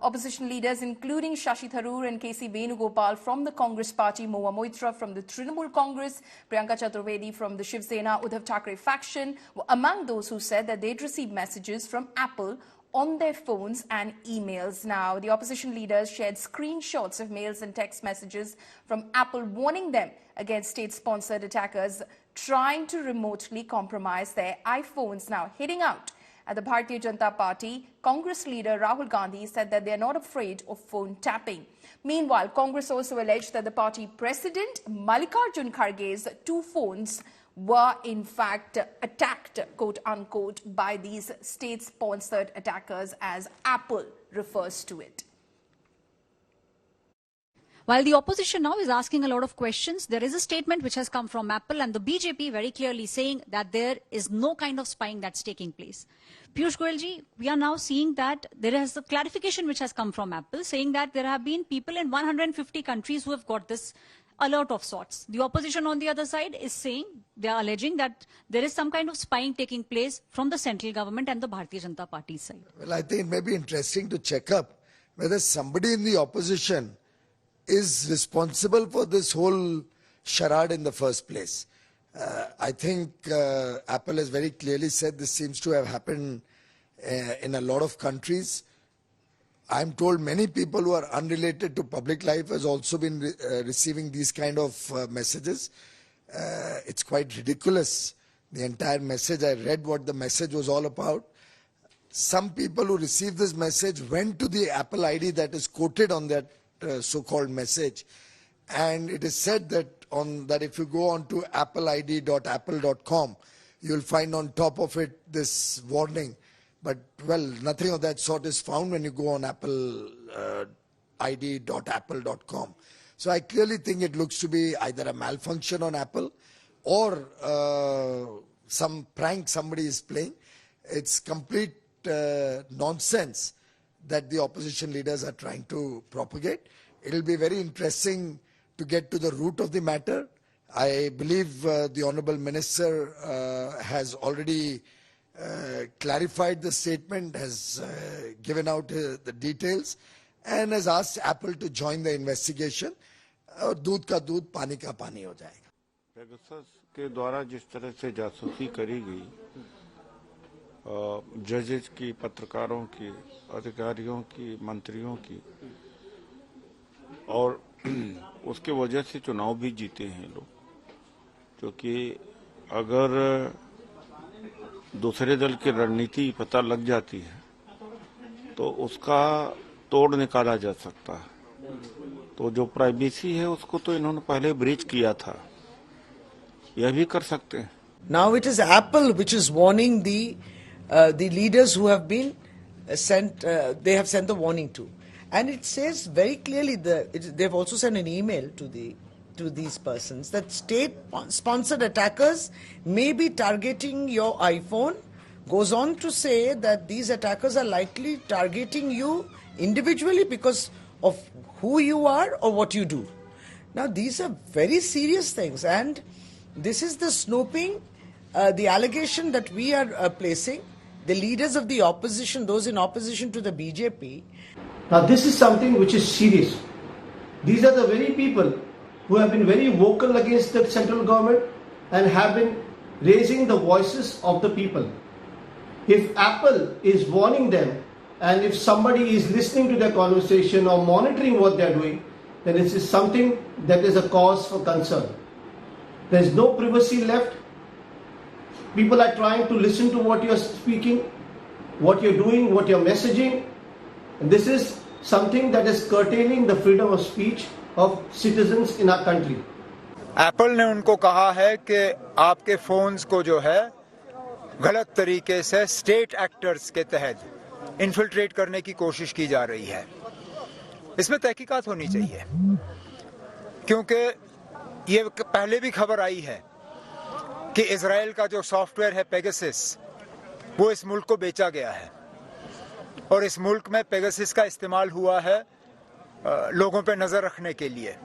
Opposition leaders including Shashi Tharoor and KC Venugopal from the Congress party, Moa Moitra from the Trinamool Congress, Priyanka Chaturvedi from the Shiv Sena Uddhav Thackeray faction were among those who said that they'd received messages from Apple on their phones and emails. Now, the opposition leaders shared screenshots of mails and text messages from Apple warning them against state-sponsored attackers trying to remotely compromise their iPhones. Now, hitting out at the Bharatiya Janata Party, Congress leader Rahul Gandhi said that they are not afraid of phone tapping. Meanwhile, Congress also alleged that the party president, Mallikarjun Kharge's 2 phones were in fact attacked, quote-unquote, by these state-sponsored attackers, as Apple refers to it. While the opposition now is asking a lot of questions, there is a statement which has come from Apple and the BJP very clearly saying that there is no kind of spying that's taking place. Piyush Goyal ji, we are now seeing that there is a clarification which has come from Apple saying that there have been people in 150 countries who have got this alert of sorts. The opposition on the other side is saying, they are alleging that there is some kind of spying taking place from the central government and the Bharatiya Janata Party side. Well, I think it may be interesting to check up whether somebody in the opposition is responsible for this whole charade in the first place. I think Apple has very clearly said this seems to have happened in a lot of countries. I'm told many people who are unrelated to public life has also been receiving these kind of messages. It's quite ridiculous, the entire message. I read what the message was all about. Some people who received this message went to the Apple ID that is quoted on that so-called message, and it is said that if you go on to appleid.apple.com, you'll find on top of it this warning. But, well, nothing of that sort is found when you go on appleid.apple.com. So I clearly think it looks to be either a malfunction on Apple or some prank somebody is playing. It's complete nonsense that the opposition leaders are trying to propagate. It'll be very interesting to get to the root of the matter. I believe the Honourable Minister has already clarified the statement, has given out the details, and has asked Apple to join the investigation. दूध का दूध पानी का पानी हो जाएगा. Pegasus के द्वारा जिस तरह से जासूसी करी गई, जजेस की, पत्रकारों की, अधिकारियों की, मंत्रियों की, और उसके वजह से चुनाव भी जीते हैं लोग. क्योंकि अगर दूसरे दल की रणनीति पता लग जाती है तो उसका तोड़ निकाला जा सकता है. तो जो प्राइवेसी है उसको तो इन्होंने पहले ब्रीच किया था, यह भी कर सकते हैं. Now it is Apple which is warning the leaders who have been sent. They have sent the warning to, and it says very clearly they have also sent an email to these persons that state-sponsored attackers may be targeting your iPhone. Goes on to say that these attackers are likely targeting you individually because of who you are or what you do. Now these are very serious things, and this is the snooping, the allegation that we are placing, the leaders of the opposition, those in opposition to the BJP. Now this is something which is serious. These are the very people who have been very vocal against the central government and have been raising the voices of the people. If Apple is warning them, and if somebody is listening to their conversation or monitoring what they are doing, then this is something that is a cause for concern. There is no privacy left. People are trying to listen to what you are speaking, what you are doing, what you are messaging. And this is something that is curtailing the freedom of speech of citizens in our country. Apple ने उनको कहा है कि आपके phones को जो है गलत तरीके से स्टेट एक्टर्स के तहत इन्फिल्ट्रेट करने की कोशिश की जा रही है. इसमें तहकीकात होनी चाहिए, क्योंकि ये पहले भी खबर आई है कि इजराइल का जो सॉफ्टवेयर है पेगासस, वो इस मुल्क को बेचा गया है और इस मुल्क में पेगासस का इस्तेमाल हुआ है लोगों पे नजर रखने के लिए.